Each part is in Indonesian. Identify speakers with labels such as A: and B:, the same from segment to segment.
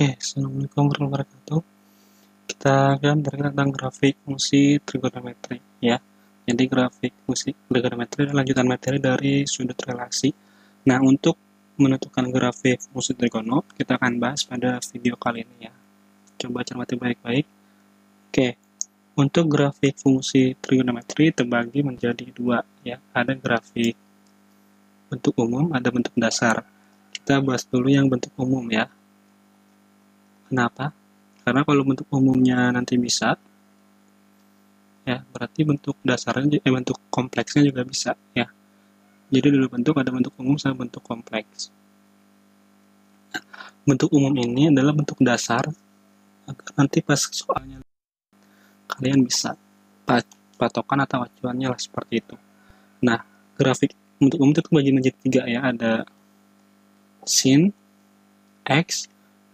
A: Oke, Assalamualaikum warahmatullahi wabarakatuh. Kita akan berbicara tentang grafik fungsi trigonometri, ya. Jadi grafik fungsi trigonometri adalah lanjutan materi dari sudut relasi. Nah, untuk menentukan grafik fungsi trigono, kita akan bahas pada video kali ini, ya. Coba cermati baik-baik. Oke, untuk grafik fungsi trigonometri terbagi menjadi dua, ya. Ada grafik bentuk umum, ada bentuk dasar. Kita bahas dulu yang bentuk umum, ya. Kenapa? Karena kalau bentuk umumnya nanti bisa, ya berarti bentuk dasarnya, bentuk kompleksnya juga bisa, ya. Jadi dulu bentuk ada bentuk umum sama bentuk kompleks. Bentuk umum ini adalah bentuk dasar agar nanti pas soalnya kalian bisa patokan atau acuannya lah seperti itu. Nah, grafik bentuk umum itu terbagi menjadi tiga, ya. Ada sin X,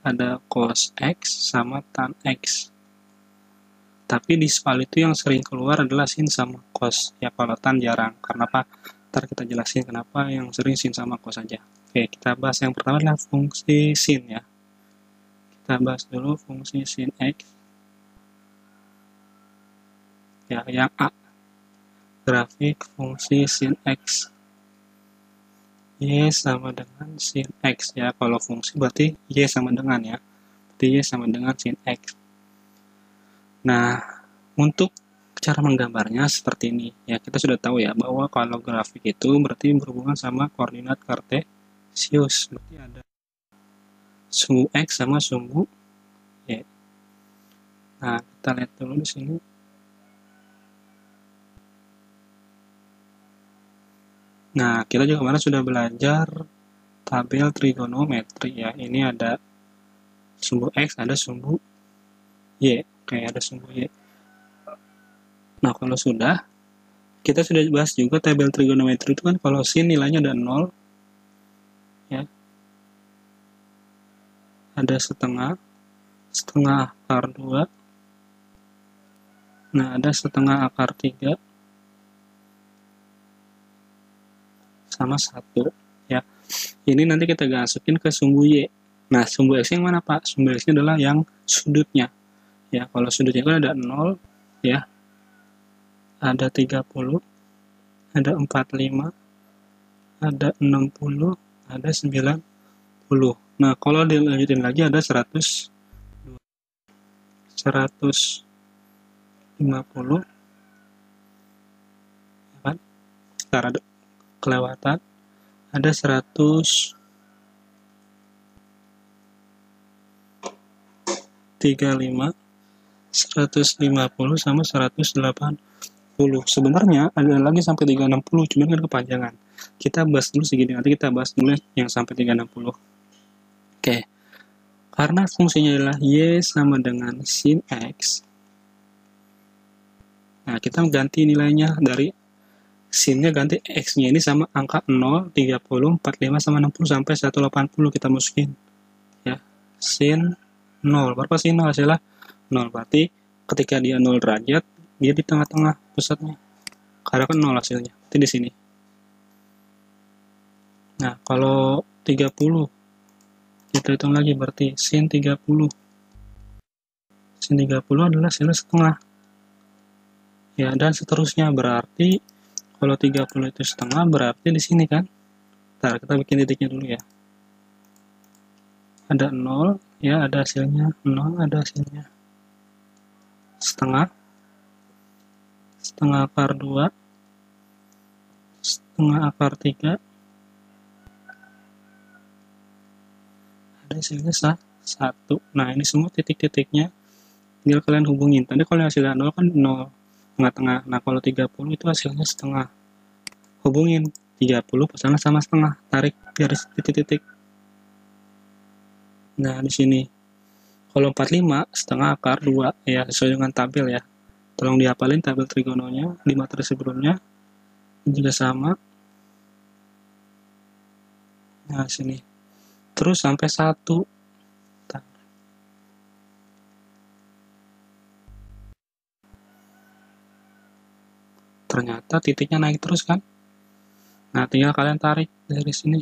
A: ada cos X, sama tan X. Tapi di soal itu yang sering keluar adalah sin sama cos. Ya, kalau tan jarang. Kenapa? Ntar kita jelasin kenapa yang sering sin sama cos aja. Oke, kita bahas yang pertama adalah fungsi sin, ya. Kita bahas dulu fungsi sin X. Ya, yang A. Grafik fungsi sin X. Y sama dengan sin X, ya. Kalau fungsi berarti Y sama dengan, ya. Berarti Y sama dengan sin X. Nah, untuk cara menggambarnya seperti ini. Ya, kita sudah tahu ya bahwa kalau grafik itu berarti berhubungan sama koordinat kartesius. Berarti ada sumbu X sama sumbu Y. Nah, kita lihat dulu di sini. Nah, kita juga kemarin sudah belajar tabel trigonometri, ya. Ini ada sumbu X, ada sumbu Y. Kayak ada sumbu Y. Nah, kalau sudah, kita sudah bahas juga tabel trigonometri itu kan kalau sin nilainya ada 0, ya. Ada setengah akar 2. Nah, ada setengah akar 3 sama 1, ya. Ini nanti kita masukin ke sumbu Y. Nah, sumbu X yang mana, Pak? Sumbu X-nya adalah yang sudutnya. Ya, kalau sudutnya kan ada 0, ya. Ada 30, ada 45, ada 60, ada 90. Nah, kalau dilanjutin lagi ada 100, 150, ya kan? Ntar ada kelewatan, ada 135, 150 sama 180. Sebenarnya ada lagi sampai 360, cuman kan kepanjangan. Kita bahas dulu segini, nanti kita bahas dulu yang sampai 360. Oke. Karena fungsinya adalah Y sama dengan sin X. Nah, kita ganti nilainya dari sinnya ganti X-nya ini sama angka 0, 30, 45 sama 60 sampai 180 kita masukin. Ya. Sin 0. Berapa sin 0 hasilnya? 0. Berarti ketika dia 0 derajat, dia di tengah-tengah pusatnya. Karena kan 0 hasilnya. Berarti di sini. Nah, kalau 30, kita hitung lagi berarti sin 30. Sin 30 adalah hasilnya setengah. Ya, dan seterusnya berarti kalau 30 itu setengah berarti di sini kan. Ntar kita bikin titiknya dulu ya. Ada 0, ya ada hasilnya 0, ada hasilnya setengah akar 2, setengah akar 3, ada hasilnya 1. Nah, ini semua titik-titiknya tinggal kalian hubungin. Tadi kalau hasilnya 0 kan 0 tengah-tengah. Nah, kalau 30 itu hasilnya setengah. Hubungin 30 pasangan sama setengah, tarik garis titik-titik. Nah, di sini kalau 45 setengah akar 2, ya sesuai dengan tabel ya. Tolong dihafalin tabel trigononya di materi sebelumnya. Ini juga sama. Nah, sini. Terus sampai 1. Ternyata titiknya naik terus kan. Nah, tinggal kalian tarik dari sini.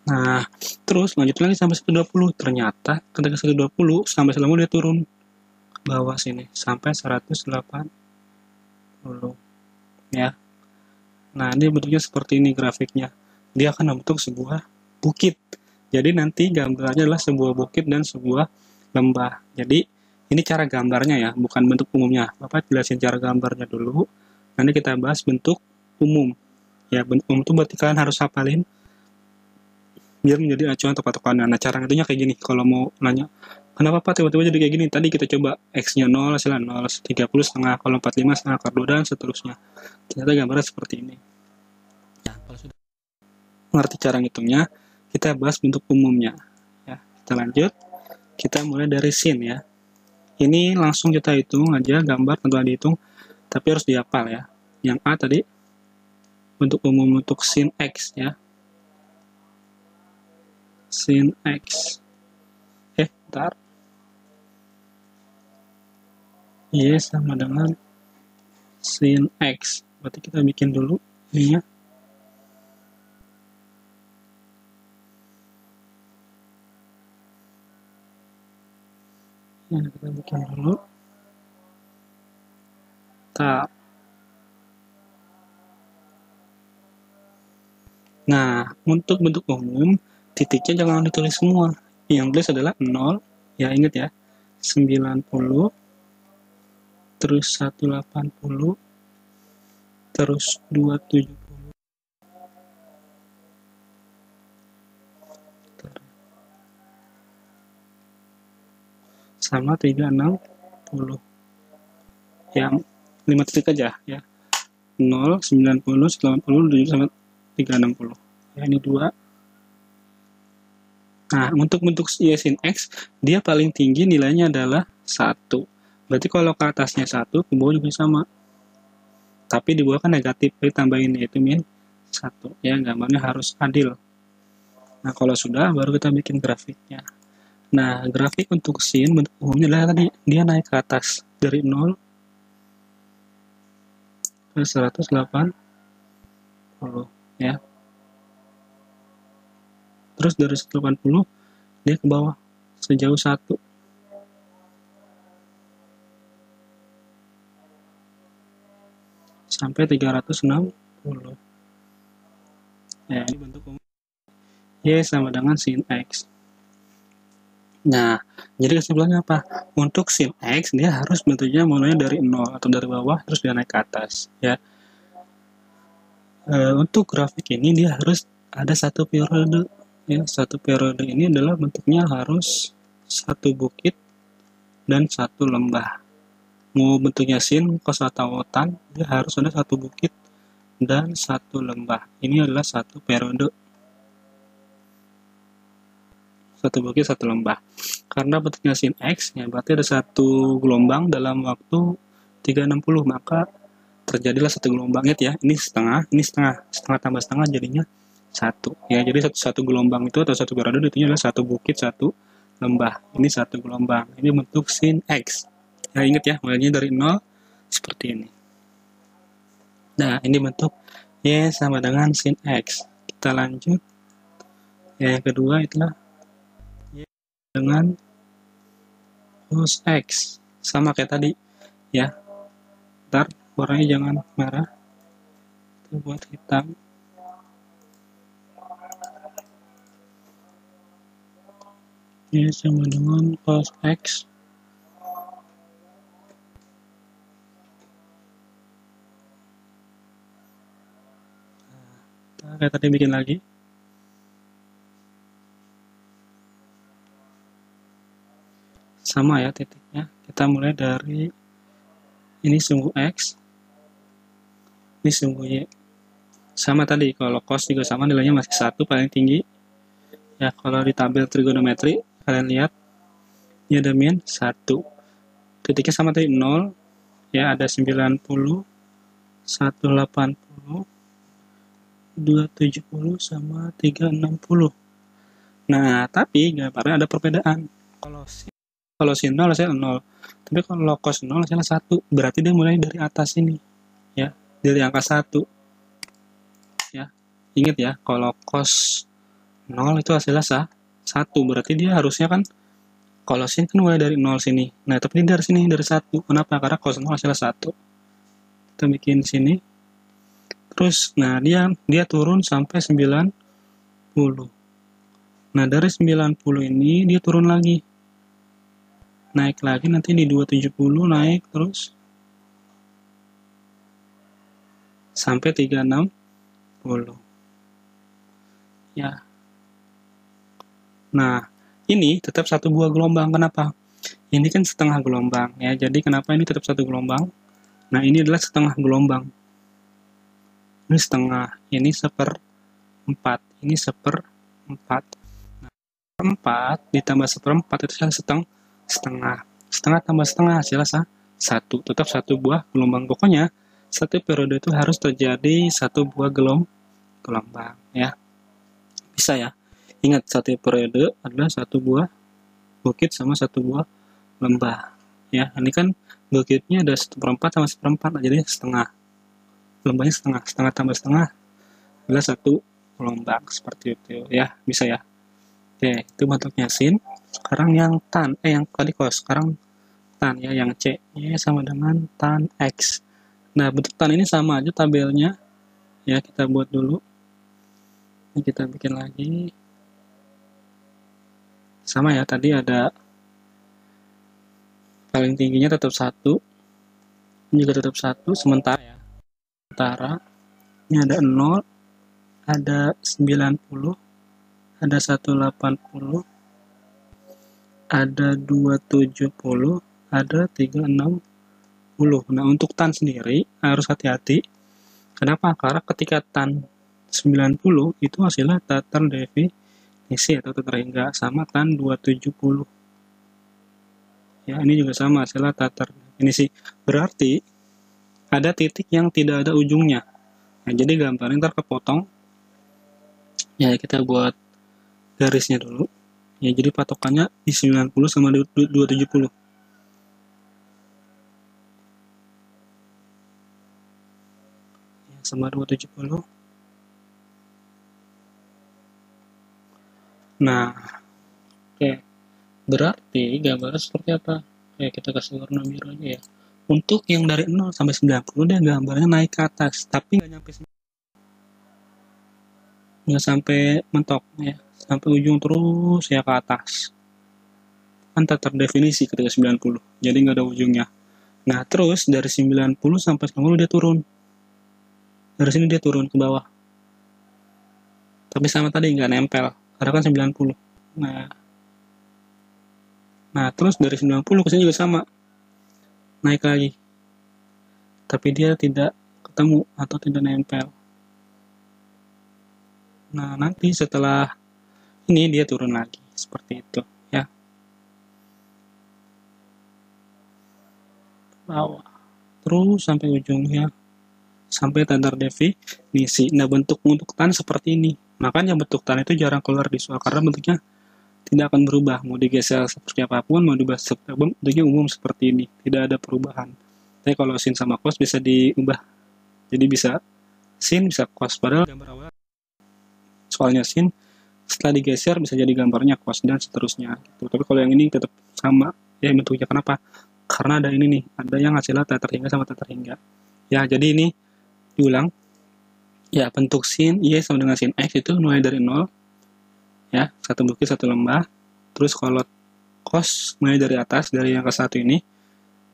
A: Nah, terus lanjut lagi sampai 120. Ternyata ketika 120 sampai selama dia turun ke bawah sini sampai 180 ya. Nah, ini bentuknya seperti ini grafiknya. Dia akan membentuk sebuah bukit. Jadi nanti gambarnya adalah sebuah bukit dan sebuah lembah. Jadi ini cara gambarnya ya, bukan bentuk umumnya. Bapak jelasin cara gambarnya dulu. Nanti kita bahas bentuk umum. Ya, bentuk umum itu berarti kalian harus hafalin biar menjadi acuan atau patokannya. Nah, cara ngitunya kayak gini. Kalau mau nanya, kenapa Pak tiba-tiba jadi kayak gini? Tadi kita coba X-nya 0, hasilnya 0, 30 setengah, kalau 45 setengah, akar 2, dan seterusnya. Ternyata gambarnya seperti ini. Ya, kalau sudah mengerti cara ngitungnya, kita bahas bentuk umumnya. Ya, kita lanjut. Kita mulai dari sin ya. Ini langsung kita hitung aja, gambar tentu ada dihitung, tapi harus dihafal ya. Yang A tadi, bentuk umum untuk sin X ya. Sin X. Bentar. Y sama dengan sin X. Berarti kita bikin dulu ininya. Ya, kita bikin dulu. Nah, untuk bentuk umum, titiknya jangan ditulis semua. Yang tulis adalah 0, ya ingat ya, 90, terus 180, terus 270, sama 360. Ya, 5 titik aja ya. 0, 90, 180, 270, sama 360. Ya, ini 2. Nah, untuk bentuk Y sin X, dia paling tinggi nilainya adalah 1. Berarti kalau ke atasnya 1, ke bawah juga sama. Tapi di bawah kan negatif, ditambahin yaitu min 1. Ya, gambarnya harus adil. Nah, kalau sudah, baru kita bikin grafiknya. Nah, grafik untuk sin, bentuk umumnya adalah tadi, dia naik ke atas. Dari 0 ke 180, ya. Terus dari 180, dia ke bawah, sejauh 1. Sampai 360. Ya, ini bentuk umum. Y sama dengan sin X. Nah, jadi kesimpulannya apa? Untuk sin X, dia harus bentuknya mulai dari 0 atau dari bawah, terus dia naik ke atas. Ya. Untuk grafik ini, dia harus ada satu periode. Ya, satu periode ini adalah bentuknya harus satu bukit dan satu lembah. Mau bentuknya sin, kos atau otan, dia harus ada satu bukit dan satu lembah. Ini adalah satu periode. Satu bukit, satu lembah. Karena bentuknya sin X, ya berarti ada satu gelombang dalam waktu 360, maka terjadilah satu gelombang ya. Ini setengah tambah setengah jadinya 1. Ya, jadi satu gelombang itu atau satu periode itu adalah satu bukit, satu lembah. Ini satu gelombang. Ini bentuk sin X. Ya, ingat ya, mulainya dari 0 seperti ini. Nah, ini bentuk Y sama dengan sin X. Kita lanjut. Ya, yang kedua itulah Y dengan cos X. Sama kayak tadi. Ya. Ntar warnanya jangan merah. Kita buat hitam. Y sama dengan cos X. Nah, kayak tadi bikin lagi. Sama ya titiknya. Kita mulai dari ini sumbu X, ini sumbu Y. Sama tadi, kalau cos juga sama, nilainya masih 1 paling tinggi. Ya, kalau di tabel trigonometri, kalian lihat, ini ada min 1. Titiknya sama tadi, 0, ya ada 90, 180, 270, sama 360. Nah, tapi gambarnya ada perbedaan. Kalau sin 0, hasilnya 0. Tapi kalau cos 0, hasilnya 1. Berarti dia mulai dari atas ini. Ya, dari angka 1. Ya, ingat ya, kalau cos 0 itu hasilnya 1. Berarti dia harusnya kan, kalau sin kan mulai dari 0 sini. Nah, tapi ini dari sini, dari 1. Kenapa? Karena cos 0 hasilnya 1. Kita bikin sini. Terus, nah dia turun sampai 90. Nah, dari 90 ini dia turun lagi. Naik lagi nanti di 270, naik terus sampai 360. Ya. Nah, ini tetap satu buah gelombang. Kenapa? Ini kan setengah gelombang ya. Jadi kenapa ini tetap satu gelombang? Nah, ini adalah setengah gelombang. Ini setengah, ini 1/4, ini 1/4. Nah, 4 ditambah 1/4 itu setengah. Setengah tambah setengah hasilnya 1. Tetap satu buah gelombang. Pokoknya satu periode itu harus terjadi satu buah gelombang ya. Bisa ya. Ingat, satu periode adalah satu buah bukit sama satu buah lembah. Ya, ini kan bukitnya ada 1/4 sama 1/4, jadi setengah. Lembahnya setengah. Setengah tambah setengah adalah satu gelombang. Seperti itu ya. Bisa ya. Oke, itu bentuknya sin. Sekarang yang tan, yang tadi cos. Sekarang tan ya, yang C. Y sama dengan tan X. Nah, bentuk tan ini sama aja tabelnya. Ya, kita buat dulu. Ini kita bikin lagi. Sama ya, tadi ada paling tingginya tetap 1. Ini juga tetap 1, sementara ya. Sementara ini ada 0, ada 90, ada 180, ada 270, ada 360. Nah, untuk tan sendiri harus hati-hati. Kenapa? Karena ketika tan 90 itu hasilnya datar definisi atau terhingga, sama tan 270. Ya, ini juga sama hasilnya datar definisi. Berarti ada titik yang tidak ada ujungnya. Nah, jadi gambarnya ntar kepotong. Ya, kita buat garisnya dulu. Ya, jadi patokannya di 90 sama 270. Ya, sama 270. Nah, oke. Berarti gambarnya seperti apa? Oke, kita kasih warna biru aja ya. Untuk yang dari 0 sampai 90 dia gambarnya naik ke atas, tapi nggak sampai mentok ya, sampai ujung terus ya ke atas. Kan tak terdefinisi ketika 90, jadi nggak ada ujungnya. Nah, terus dari 90 sampai 90 dia turun. Dari sini dia turun ke bawah. Tapi sama tadi nggak nempel, karena kan 90. Nah, terus dari 90 ke sini juga sama. Naik lagi. Tapi dia tidak ketemu atau tidak nempel. Nah, nanti setelah ini dia turun lagi. Seperti itu ya. Bawah. Terus sampai ujungnya. Sampai datar definisi. Nah, bentuk untuk tan seperti ini. Makanya bentuk tan itu jarang keluar di soal, karena bentuknya tidak akan berubah. Mau digeser seperti apapun, mau diubah seperti apapun, bentuknya umum seperti ini. Tidak ada perubahan. Tapi kalau sin sama cos bisa diubah. Jadi bisa sin, bisa cos. Padahal gambar awal soalnya sin, setelah digeser bisa jadi gambarnya cos dan seterusnya. Gitu. Tapi kalau yang ini tetap sama ya bentuknya. Kenapa? Karena ada ini nih, ada yang hasilnya datar hingga sama datar hingga. Ya, jadi ini diulang. Ya, bentuk sin Y sama dengan sin X itu mulai dari 0. Ya, satu bukit, satu lembah. Terus kalau cos mulai dari atas, dari yang ke satu ini,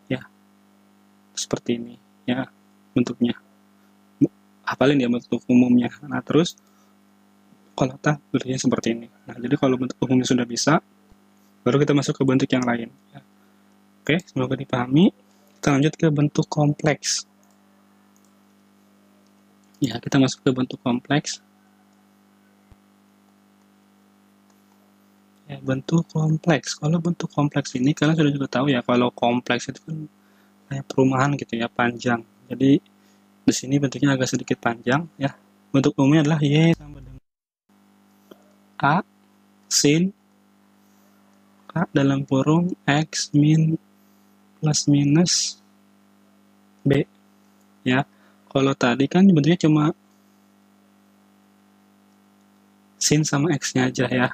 A: ya, seperti ini. Ya, bentuknya. Hafalin ya bentuk umumnya. Nah, terus kalau tak bentuknya seperti ini. Nah, jadi kalau bentuk umumnya sudah bisa, baru kita masuk ke bentuk yang lain. Ya. Oke, semoga dipahami. Kita lanjut ke bentuk kompleks. Ya, kita masuk ke bentuk kompleks. Ya, bentuk kompleks. Kalau bentuk kompleks ini, kalian sudah juga tahu ya, kalau kompleks itu kan kayak perumahan gitu ya, panjang. Jadi, di sini bentuknya agak sedikit panjang ya. Bentuk umumnya adalah Y sama dengan A sin K dalam kurung X min plus minus B. Ya, kalau tadi kan bentuknya cuma sin sama X-nya aja ya.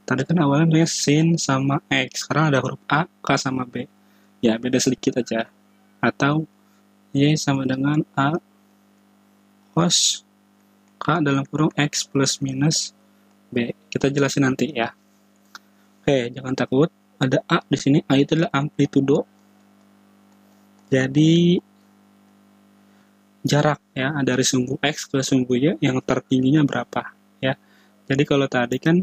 A: Tadi kan awalnya sin sama X, sekarang ada huruf A, K sama B. Ya, beda sedikit aja. Atau Y sama dengan A cos K dalam kurung X plus minus B. Kita jelasin nanti ya. Oke, jangan takut. Ada A di sini. A itu adalah amplitudo. Jadi jarak ya dari sumbu X ke sumbu Y yang tertingginya berapa ya. Jadi kalau tadi kan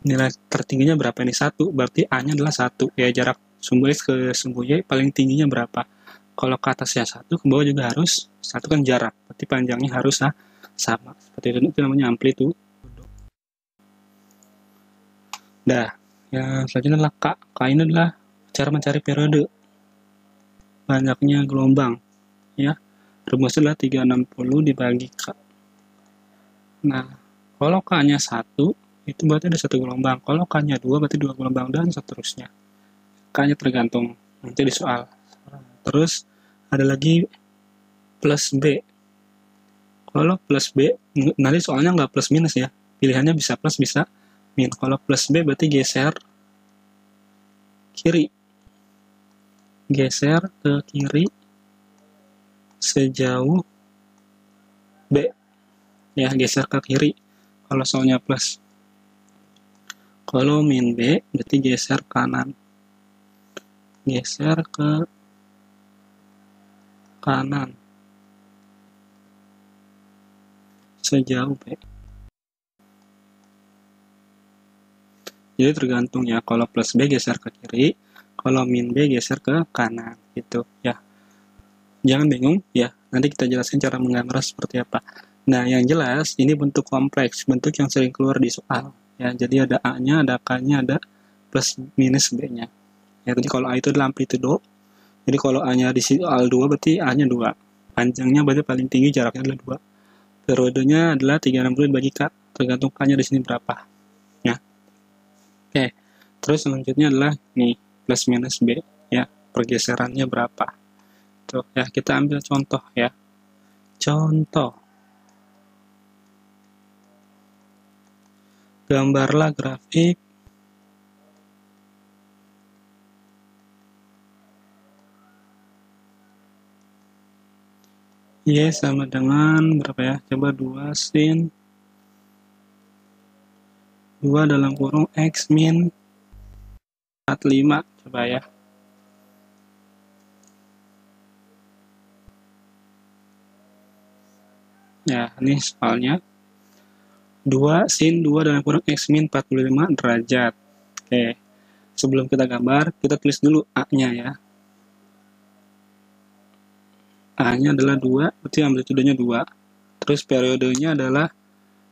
A: nilai tertingginya berapa ini? 1, berarti A-nya adalah 1 ya, jarak sumbu X ke sumbu Y paling tingginya berapa. Kalau ke atasnya 1, ke bawah juga harus 1 kan jarak, berarti panjangnya harus sama. Seperti itu namanya amplitudo. Nah, yang selanjutnya adalah K. K ini adalah cara mencari periode banyaknya gelombang ya. Rumusnya adalah 360 dibagi K. Nah, kalau K-nya 1, itu berarti ada 1 gelombang. Kalau K-nya 2, berarti 2 gelombang, dan seterusnya. K-nya tergantung, nanti di soal. Terus, ada lagi plus B. Kalau plus B, nanti soalnya nggak plus minus ya. Pilihannya bisa plus, bisa min. Kalau plus B, berarti geser kiri. Geser ke kiri sejauh B. Ya, geser ke kiri kalau soalnya plus. Kalau min B berarti geser kanan. Geser ke kanan sejauh B. Jadi tergantung ya, kalau plus B geser ke kiri, kalau min B geser ke kanan gitu ya. Jangan bingung ya, nanti kita jelasin cara menggambar seperti apa. Nah, yang jelas ini bentuk kompleks, bentuk yang sering keluar di soal. Ya, jadi ada A-nya, ada K-nya, ada plus minus B-nya. Ya, jadi kalau A itu adalah amplitudo, jadi kalau A-nya di soal 2 berarti A-nya 2. Panjangnya berarti paling tinggi, jaraknya adalah 2. Periodenya adalah 360 dibagi K, tergantung K-nya di sini berapa. Ya. Oke, terus selanjutnya adalah nih, plus minus B, ya, pergeserannya berapa. Tuh, ya, kita ambil contoh ya. Contoh. Gambarlah grafik Y sama dengan berapa ya? Coba 2 sin 2 dalam kurung X min 45. Coba ya. Ya, ini soalnya 2 sin 2 dalam kurung X min 45 derajat. Oke. Sebelum kita gambar, kita tulis dulu A-nya ya. A-nya adalah 2, berarti amplitudenya 2. Terus periodenya adalah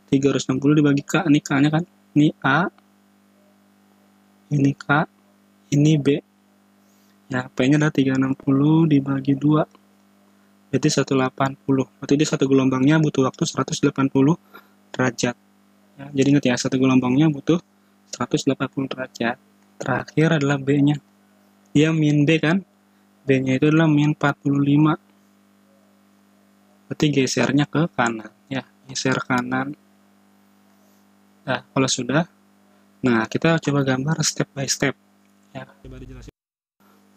A: 360 dibagi K. Ini K-nya kan? Ini A, ini K, ini B. Ya, P-nya adalah 360 dibagi 2. Berarti 180. Berarti dia satu gelombangnya butuh waktu 180 derajat. Ya, jadi ingat ya, satu gelombangnya butuh 180 derajat. Terakhir adalah B-nya. Dia min B kan? B-nya itu adalah min 45. Berarti gesernya ke kanan. Ya, geser kanan. Nah, kalau sudah, nah kita coba gambar step by step. Ya, coba dijelasin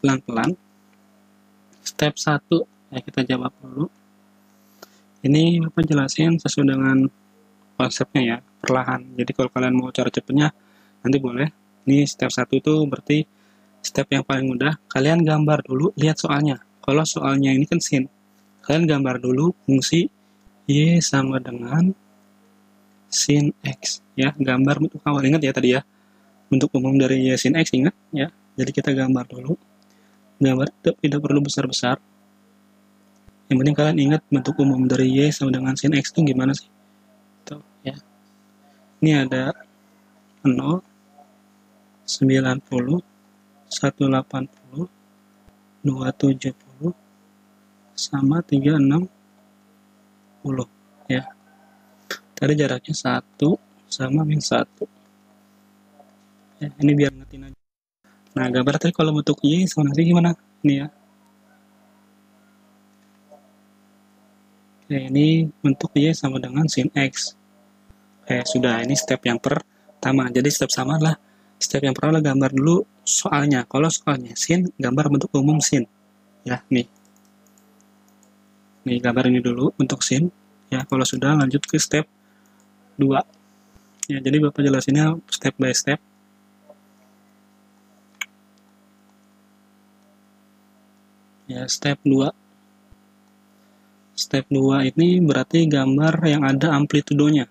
A: pelan-pelan. Step 1, ya kita jawab dulu. Ini Bapak jelasin sesuai dengan konsepnya ya, perlahan. Jadi kalau kalian mau cara cepatnya, nanti boleh. Ini step 1 itu berarti step yang paling mudah. Kalian gambar dulu, lihat soalnya. Kalau soalnya ini kan sin. Kalian gambar dulu fungsi Y sama dengan sin X. Ya, gambar bentuk awal. Ingat ya tadi ya. Bentuk umum dari Y sin X, ingat ya. Jadi kita gambar dulu. Gambar tidak perlu besar-besar. Yang penting kalian ingat bentuk umum dari Y sama dengan sin X itu gimana sih? Tuh, ya. Ini ada 0, 90, 180, 270, sama 360. Ya. Tadi jaraknya 1 sama min 1. Ya, ini biar ngetin aja. Nah, gambar tadi kalau bentuk Y sama nanti gimana? Ini ya. Oke, ini bentuk Y sama dengan sin X. Sudah, ini step yang pertama. Jadi step sama adalah step yang pertama adalah gambar dulu soalnya. Kalau soalnya sin, gambar bentuk umum sin. Ya, nih. Nih, gambar ini dulu bentuk sin. Ya, kalau sudah lanjut ke step 2. Ya, jadi Bapak jelasinnya step by step. Ya, step 2. Step 2 ini berarti gambar yang ada amplitudonya.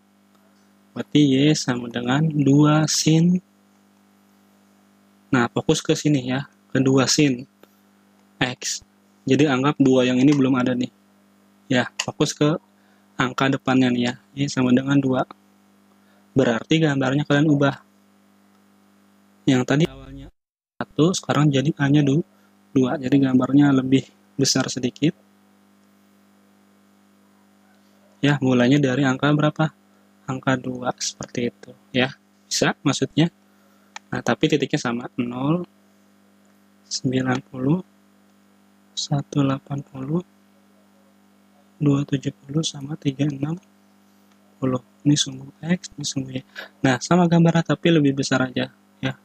A: Berarti Y sama dengan 2 sin. Nah, fokus ke sini ya, ke 2 sin X. Jadi anggap 2 yang ini belum ada nih. Ya, fokus ke angka depannya nih ya. Y sama dengan 2. Berarti gambarnya kalian ubah. Yang tadi awalnya 1, sekarang jadi hanya 2. Jadi gambarnya lebih besar sedikit. Ya, mulainya dari angka berapa? Angka 2, seperti itu. Ya, bisa maksudnya. Nah, tapi titiknya sama. 0, 90, 180, 270 sama 360. Ini sumbu X, ini sumbu Y. Nah, sama gambarnya tapi lebih besar aja. Ya.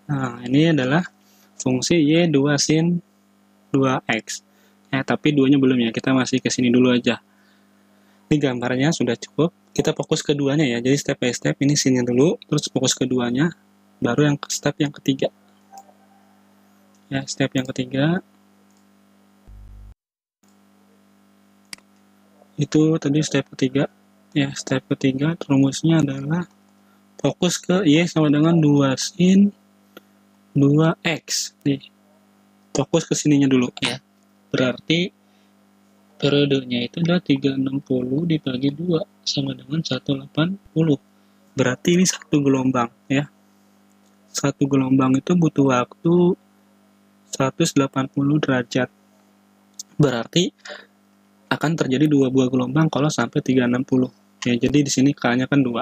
A: Nah, ini adalah fungsi Y 2 sin 2X. Ya, tapi 2-nya belum ya. Kita masih ke sini dulu aja. Ini gambarnya sudah cukup. Kita fokus keduanya ya. Jadi step by step ini sinnya dulu, terus fokus keduanya, baru yang step yang ketiga. Ya, step yang ketiga itu tadi step ketiga. Ya, step ketiga rumusnya adalah fokus ke Y sama dengan 2 sin 2X. Nih. Fokus ke sininya dulu ya. Berarti periodenya itu adalah 360 dibagi 2 sama dengan 180. Berarti ini satu gelombang ya. Satu gelombang itu butuh waktu 180 derajat. Berarti akan terjadi 2 buah gelombang kalau sampai 360. Ya, jadi di sini K-nya kan 2.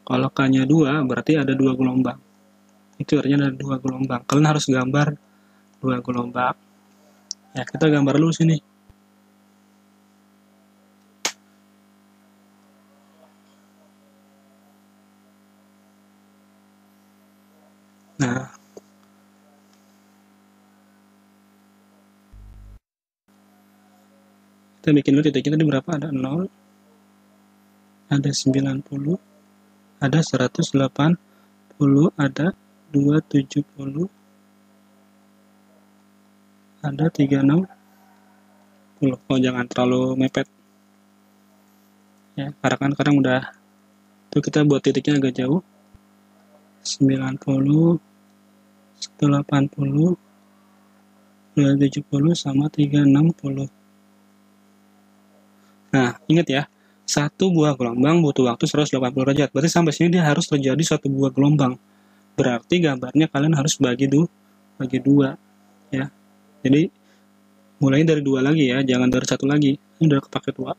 A: Kalau K-nya 2 berarti ada 2 gelombang. Itu artinya ada 2 gelombang. Kalian harus gambar 2 gelombang. Ya, kita gambar dulu sini. Nah, kita bikin dulu titiknya tadi berapa? Ada 0, ada 90, ada 180, ada 270, ada 360. Oh, jangan terlalu mepet. Ya, karena kan kadang udah itu kita buat titiknya agak jauh. 90, 180, 270 sama 360. Nah, ingat ya, satu buah gelombang butuh waktu 180 derajat. Berarti sampai sini dia harus terjadi satu buah gelombang. Berarti gambarnya kalian harus bagi 2 ya. Jadi mulai dari 2 lagi ya, jangan dari 1 lagi. Ini udah kepake 2.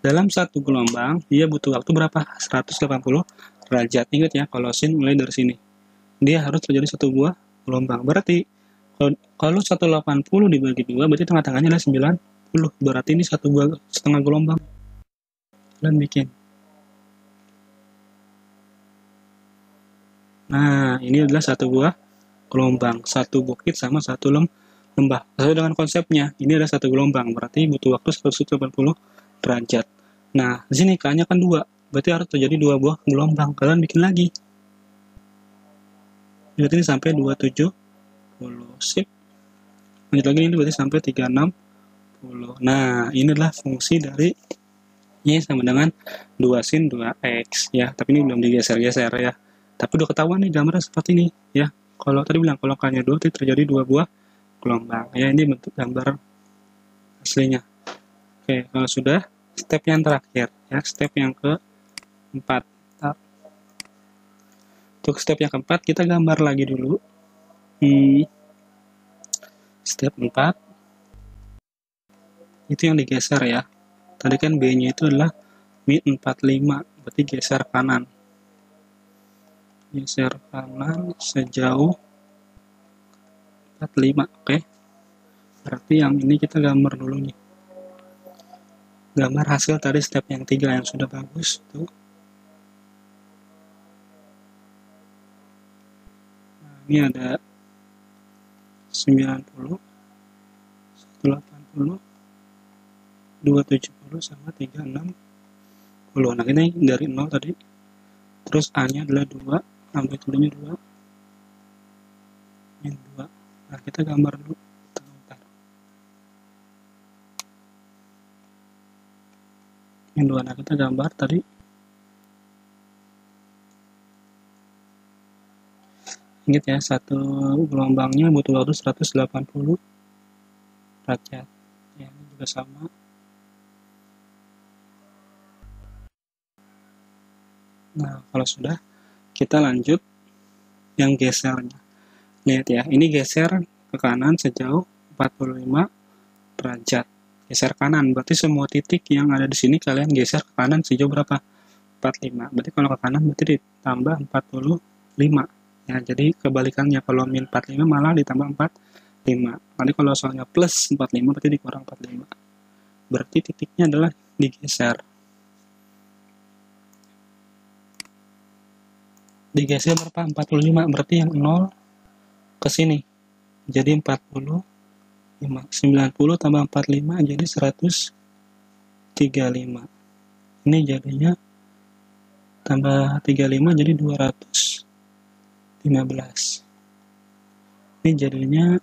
A: Dalam satu gelombang, dia butuh waktu berapa? 180 derajat. Ingat ya, kalau sin mulai dari sini. Dia harus terjadi satu buah gelombang. Berarti kalau 180 dibagi 2, berarti tengah-tengahnya adalah 90. Berarti ini satu buah setengah gelombang. Kalian bikin. Nah, ini adalah satu buah gelombang. Satu bukit sama satu lembah. Sesuai dengan konsepnya, ini adalah satu gelombang. Berarti butuh waktu 180 derajat. Nah, di sini K-nya kan 2. Berarti harus terjadi 2 buah gelombang. Kalian bikin lagi. Berarti ini sampai 270. Sip. Lanjut lagi, ini berarti sampai 360. Nah, ini adalah fungsi dari Y sama dengan 2 sin 2X. Ya, tapi ini belum digeser-geser ya. Tapi udah ketahuan nih gambarnya seperti ini. Ya, kalau tadi bilang kalau K-nya 2, itu terjadi 2 buah gelombang. Ya, ini bentuk gambar aslinya. Oke, kalau sudah, step yang terakhir. Ya, step yang keempat. Untuk step yang keempat, kita gambar lagi dulu. Step 4. Itu yang digeser ya. Tadi kan B-nya itu adalah min 45. Berarti geser kanan. Geser kanan sejauh 45. Oke. Berarti yang ini kita gambar dulu nih. Gambar hasil tadi step yang 3 yang sudah bagus tuh. Nah, ini ada 90, 180, 270 sama 360. Nah, ini dari 0 tadi. Terus A-nya adalah 2, amplitudonya 2. Min 2. Nah, kita gambar dulu. Min 2. Nah, kita gambar tadi. Ingat ya, satu gelombangnya butuh waktu 180 derajat. Ya, ini juga sama. Nah, kalau sudah, kita lanjut yang gesernya. Lihat ya, ini geser ke kanan sejauh 45 derajat. Geser kanan, berarti semua titik yang ada di sini kalian geser ke kanan sejauh berapa? 45. Berarti kalau ke kanan berarti ditambah 45. Ya, jadi kebalikannya, kalau min 45 malah ditambah 45. Nanti kalau soalnya plus 45 berarti dikurang 45. Berarti titiknya adalah digeser. Digeser berapa? 45. Berarti yang 0 ke sini. Jadi 40. 90 tambah 45 jadi 135. Ini jadinya tambah 35 jadi 215. Ini jadinya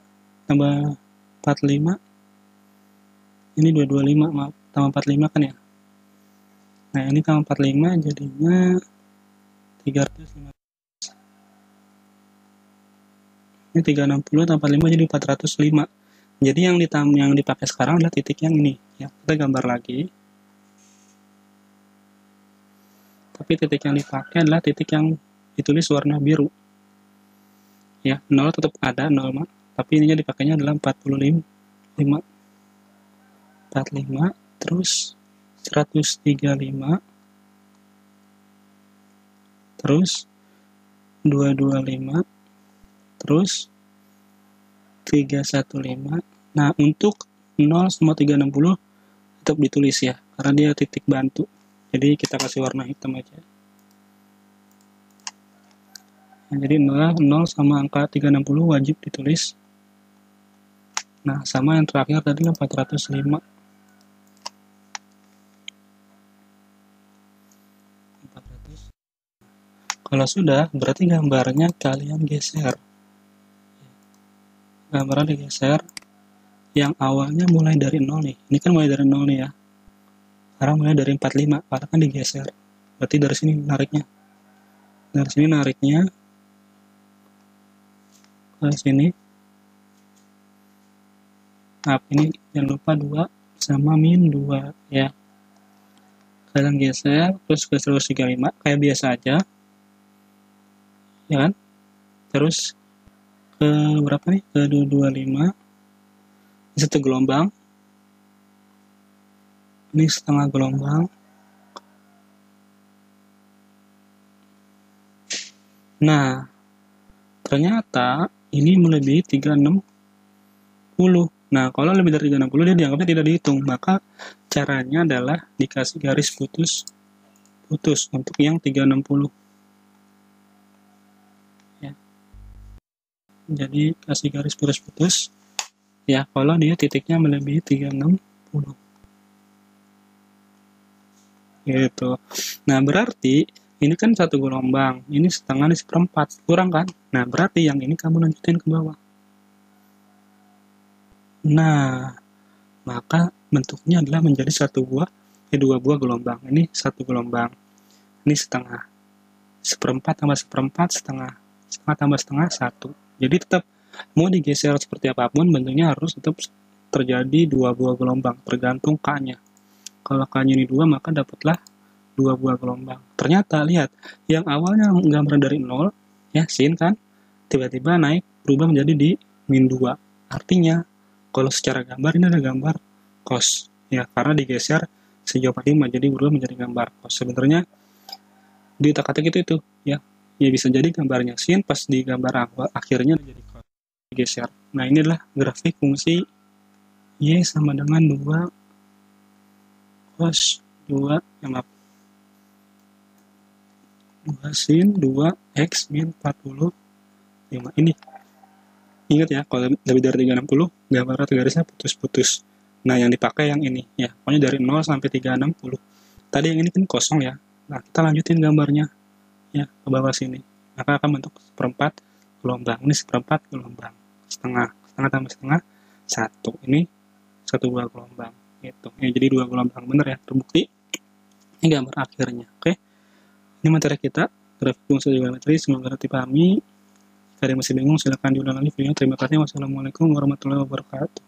A: tambah 45. Ini 225, maaf, tambah 45 kan ya. Nah, ini tambah 45 jadinya 315. Ini 360 tambah 5 jadi 405. Jadi yang dipakai sekarang adalah titik yang ini. Ya, kita gambar lagi. Tapi titik yang dipakai adalah titik yang ditulis warna biru. Ya, 0 tetap ada, 0 tapi ininya dipakainya adalah 45. 45, terus 135, terus 225, terus 315. Nah, untuk 0 sama 360 tetap ditulis ya, karena dia titik bantu. Jadi kita kasih warna hitam aja. Nah, jadi 0 sama angka 360 wajib ditulis. Nah, sama yang terakhir tadi 405. 400. Kalau sudah, berarti gambarnya kalian geser. Gambarnya digeser. Yang awalnya mulai dari 0 nih. Ini kan mulai dari 0 nih ya. Sekarang mulai dari 45, karena kan digeser. Berarti dari sini nariknya. Dari sini nariknya ke sini. Nah, ini jangan lupa 2 sama min 2 ya. Kalian geser, terus ke 135, kayak biasa aja. Ya kan? Terus ke berapa nih? Ke 225. Ini satu gelombang. Ini setengah gelombang. Nah, ternyata ini melebihi 360. Nah, kalau lebih dari 360 dia dianggapnya tidak dihitung. Maka caranya adalah dikasih garis putus untuk yang 360. Ya. Jadi kasih garis putus ya kalau dia titiknya melebihi 360. Gitu. Nah, berarti ini kan satu gelombang, ini setengah di seperempat, kurang kan? Nah, berarti yang ini kamu lanjutin ke bawah. Nah, maka bentuknya adalah menjadi dua buah gelombang. Ini satu gelombang, ini setengah. Seperempat tambah seperempat, setengah tambah setengah, satu. Jadi tetap mau digeser seperti apapun, bentuknya harus tetap terjadi dua buah gelombang, tergantung K-nya. Kalau K-nya ini 2, maka dapatlah 2 buah gelombang. Ternyata, lihat, yang awalnya gambar dari 0, ya, sin kan, tiba-tiba naik, berubah menjadi di min 2. Artinya, kalau secara gambar, ini ada gambar cos. Ya, karena digeser sejauh 45, jadi berubah menjadi gambar cos. Sebenarnya, di otak-atik itu, ya. Ya, bisa jadi gambarnya sin, pas di gambar awal, akhirnya jadi cos. Digeser. Nah, ini adalah grafik fungsi Y sama dengan 2 cos 2, maaf, 2 sin 2 X min 45. Ini, ingat ya, kalau lebih dari 360, gambar garisnya putus-putus. Nah, yang dipakai yang ini, ya. Pokoknya dari 0 sampai 360. Tadi yang ini kan kosong ya. Nah, kita lanjutin gambarnya, ya, ke bawah sini. Maka akan bentuk seperempat gelombang. Ini seperempat gelombang. Setengah. Setengah tambah setengah, 1. Ini 1/2 gelombang. Gitu. Ya, jadi 2 gelombang. Bener ya, terbukti. Ini gambar akhirnya, oke? Ini materi kita, grafik fungsi trigonometri, semoga dipahami. Jika ada yang masih bingung, silahkan diulang lagi videonya. Terima kasih. Wassalamualaikum warahmatullahi wabarakatuh.